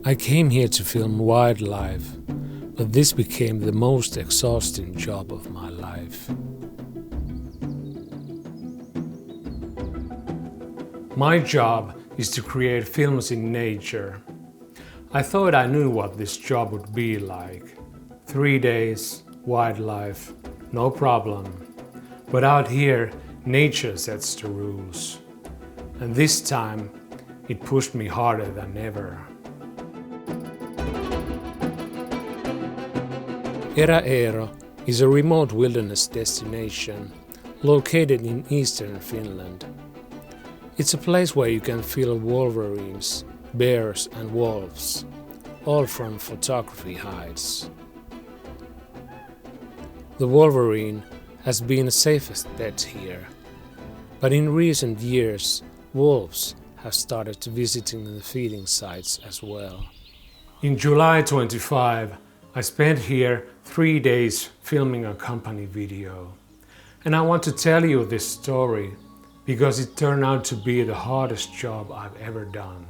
I came here to film wildlife, but this became the most exhausting job of my life. My job is to create films in nature. I thought I knew what this job would be like. 3 days, wildlife, no problem. But out here, nature sets the rules. And this time, it pushed me harder than ever. Eräero is a remote wilderness destination located in eastern Finland. It's a place where you can feel wolverines, bears and wolves, all from photography hides. The wolverine has been the safest bet here, but in recent years wolves have started visiting the feeding sites as well. In July 25, I spent here 3 days filming a company video. And I want to tell you this story because it turned out to be the hardest job I've ever done.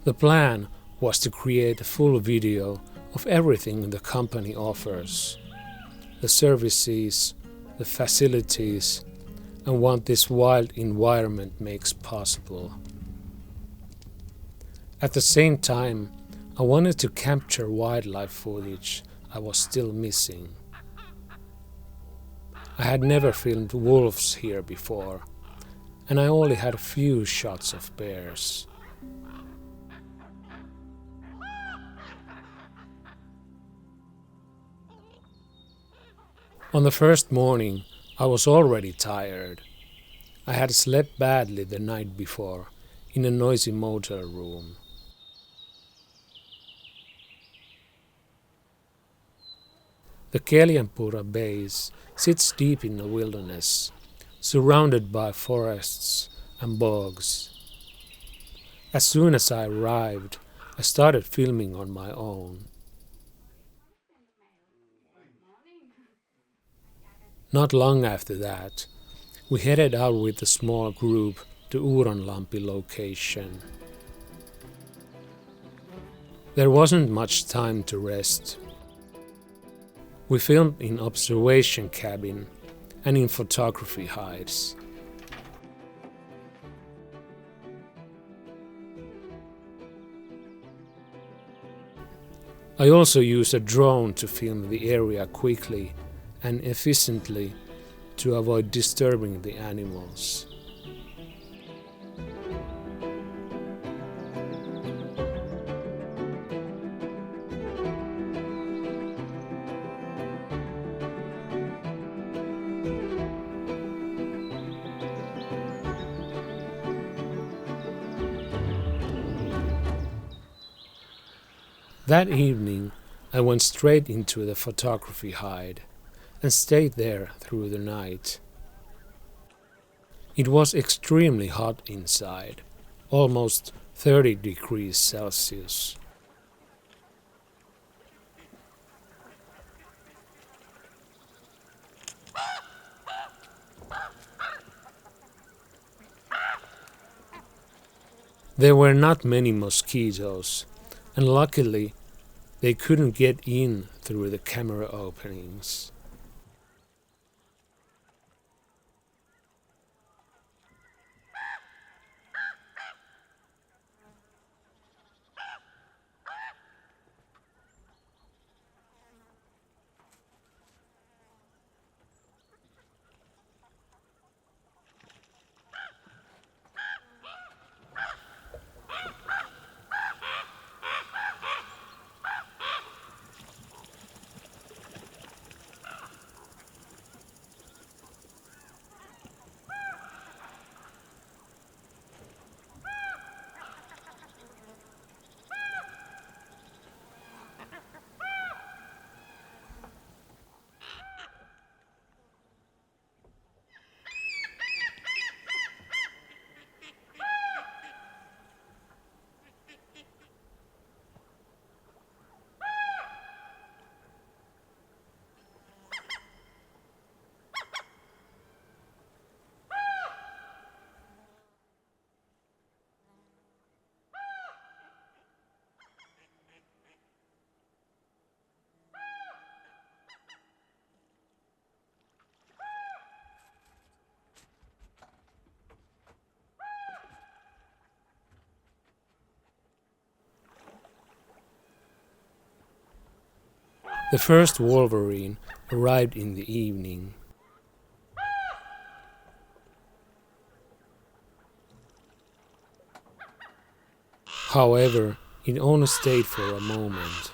The plan was to create a full video of everything the company offers, the services, the facilities, and what this wild environment makes possible. At the same time, I wanted to capture wildlife footage I was still missing. I had never filmed wolves here before, and I only had a few shots of bears. On the first morning, I was already tired. I had slept badly the night before in a noisy motel room. The Keljanpura base sits deep in the wilderness, surrounded by forests and bogs. As soon as I arrived, I started filming on my own. Not long after that, we headed out with a small group to Uuronlampi location. There wasn't much time to rest. We filmed in observation cabin and in photography hides. I also used a drone to film the area quickly and efficiently to avoid disturbing the animals. That evening, I went straight into the photography hide and stayed there through the night. It was extremely hot inside, almost 30 degrees Celsius. There were not many mosquitoes, and luckily they couldn't get in through the camera openings. The first Wolverine arrived in the evening. However, it only stayed for a moment.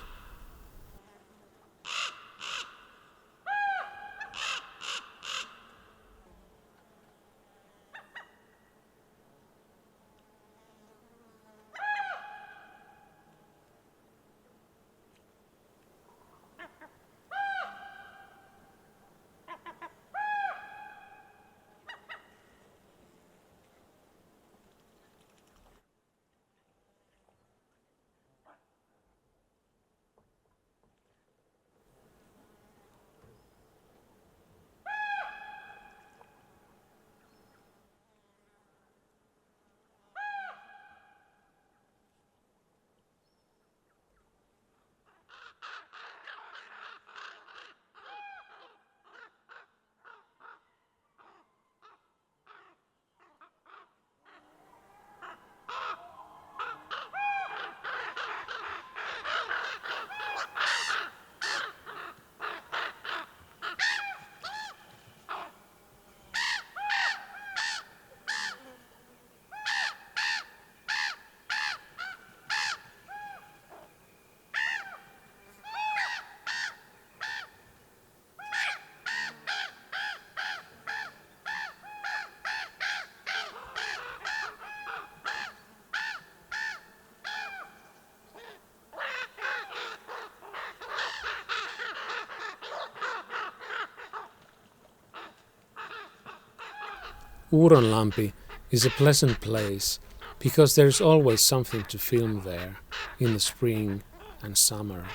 Uudenlampi is a pleasant place because there is always something to film there in the spring and summer.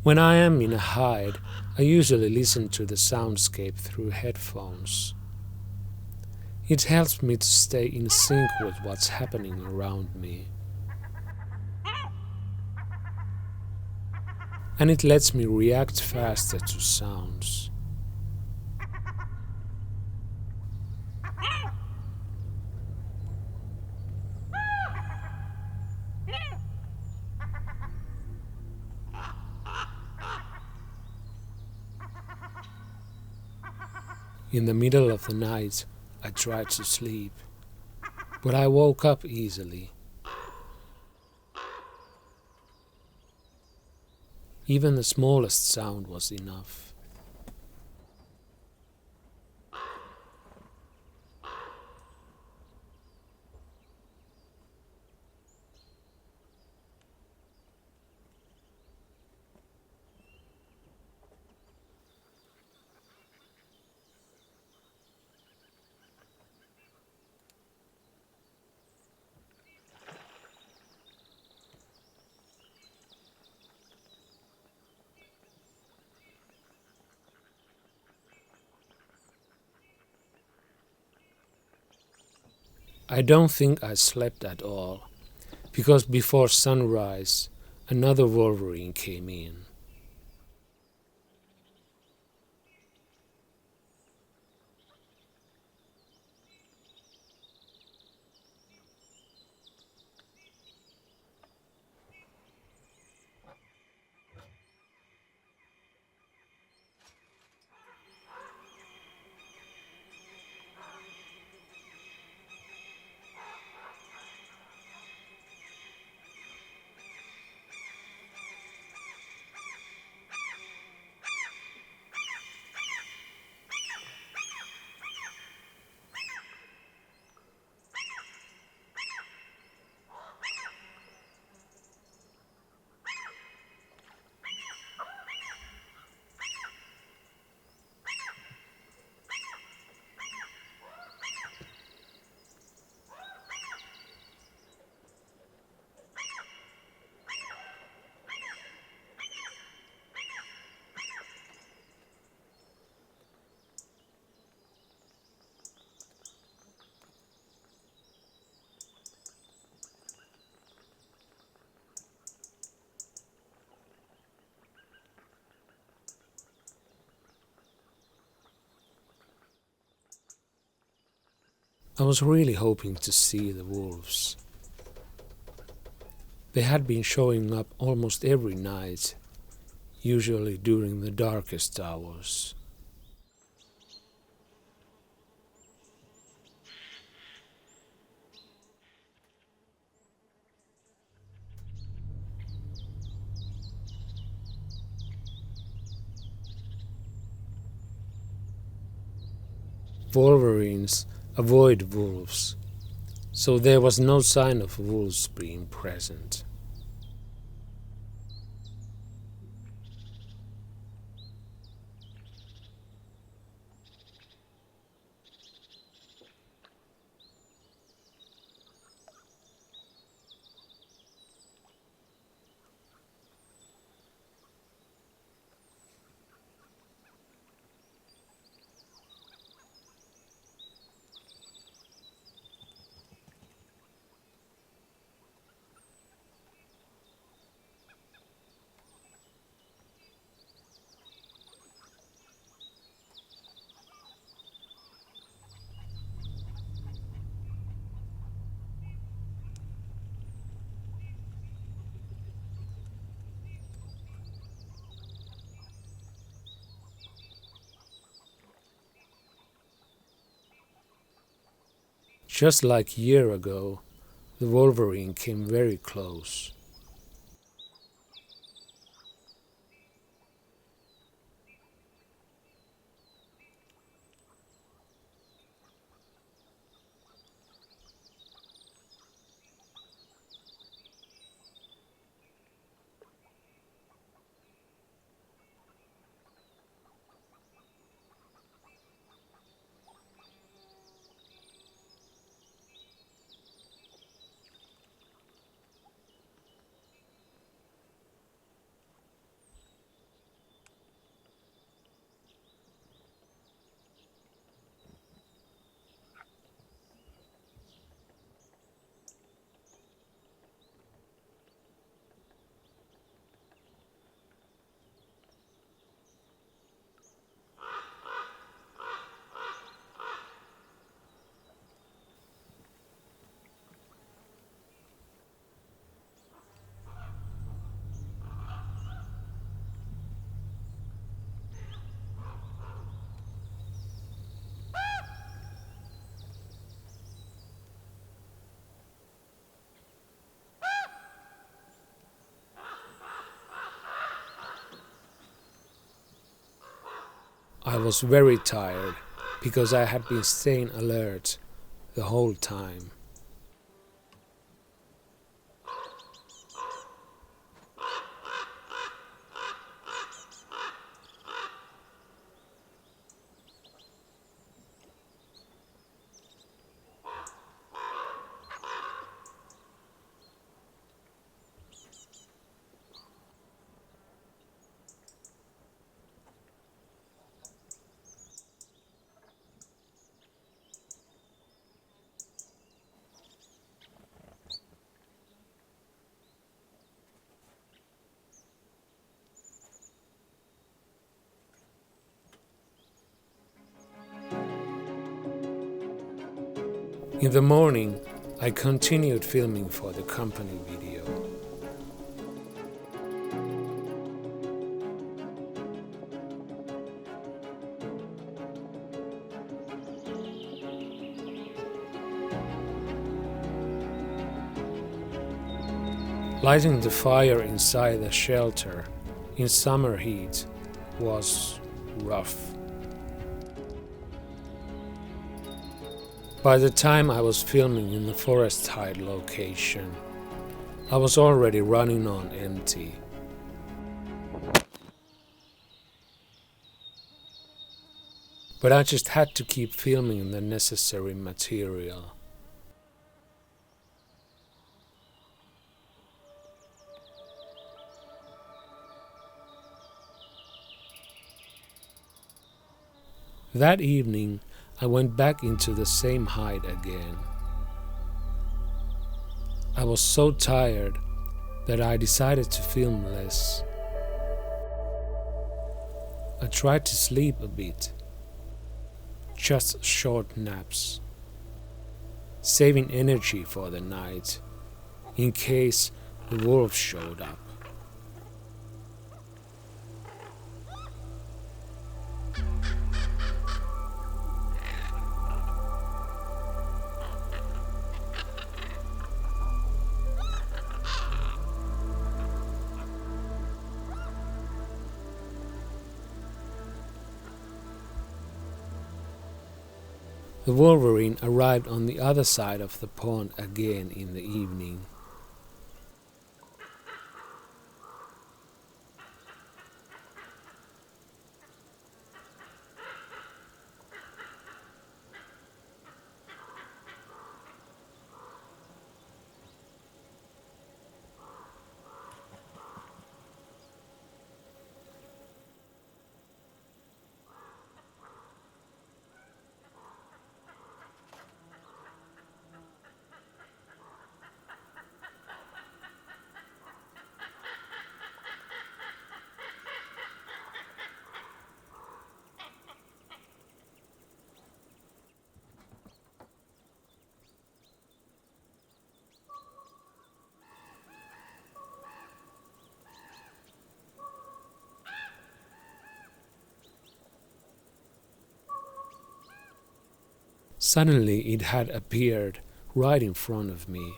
When I am in a hide, I usually listen to the soundscape through headphones. It helps me to stay in sync with what's happening around me. And it lets me react faster to sounds. In the middle of the night, I tried to sleep, but I woke up easily. Even the smallest sound was enough. I don't think I slept at all, because before sunrise, another Wolverine came in. I was really hoping to see the wolves. They had been showing up almost every night, usually during the darkest hours. Wolverines avoid wolves, so there was no sign of wolves being present. Just like a year ago, the Wolverine came very close. I was very tired because I had been staying alert the whole time. In the morning, I continued filming for the company video. Lighting the fire inside the shelter in summer heat was rough. By the time I was filming in the forest hide location, I was already running on empty. But I just had to keep filming the necessary material. That evening, I went back into the same hide again. I was so tired that I decided to film less. I tried to sleep a bit, just short naps. saving energy for the night, in case the wolves showed up. The Wolverine arrived on the other side of the pond again in the evening. Suddenly it had appeared right in front of me.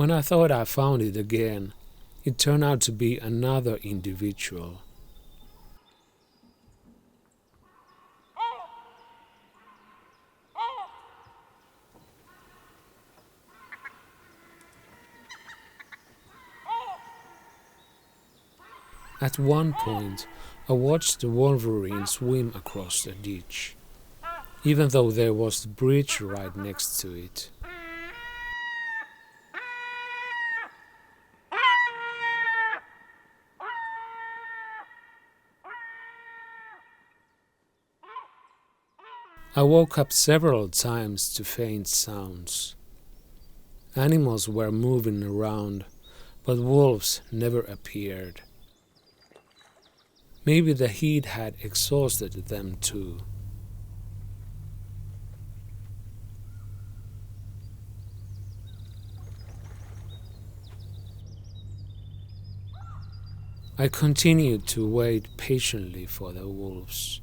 When I thought I found it again, it turned out to be another individual. At one point, I watched the Wolverine swim across the ditch, even though there was the bridge right next to it. I woke up several times to faint sounds. Animals were moving around, but wolves never appeared. Maybe the heat had exhausted them too. I continued to wait patiently for the wolves.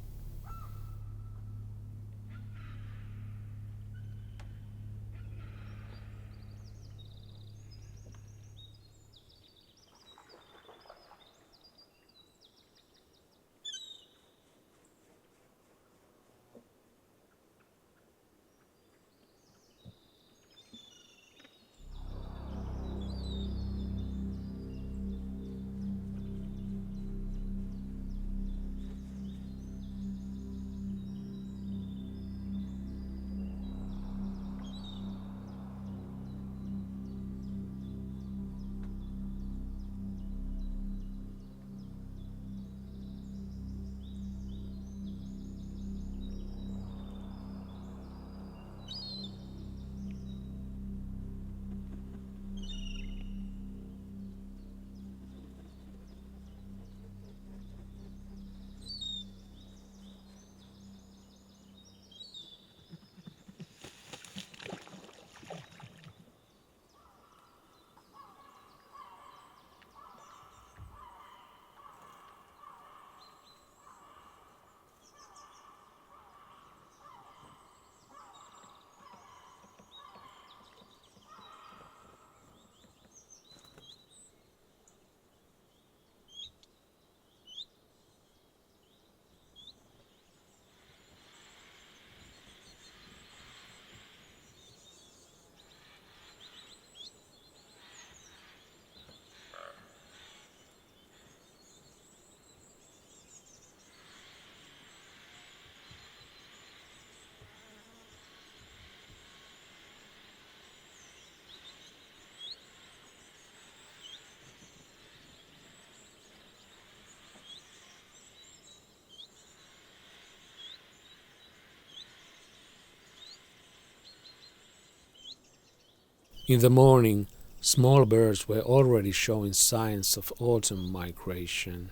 In the morning, small birds were already showing signs of autumn migration.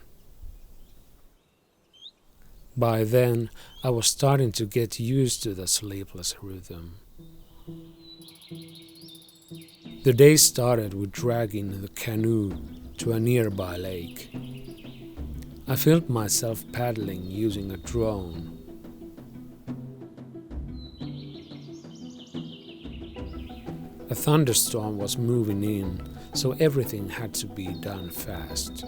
By then, I was starting to get used to the sleepless rhythm. The day started with dragging the canoe to a nearby lake. I filmed myself paddling using a drone. A thunderstorm was moving in, so everything had to be done fast.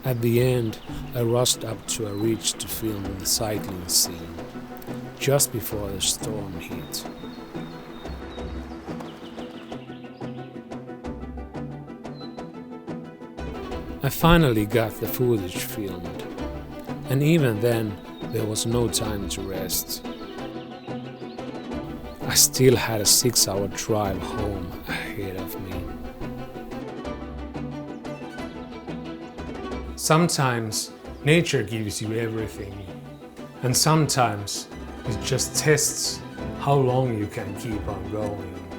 At the end, I rushed up to a ridge to film the cycling scene, just before the storm hit. I finally got the footage filmed, and even then there was no time to rest. I still had a 6-hour drive home ahead of me. Sometimes nature gives you everything, and sometimes it just tests how long you can keep on going.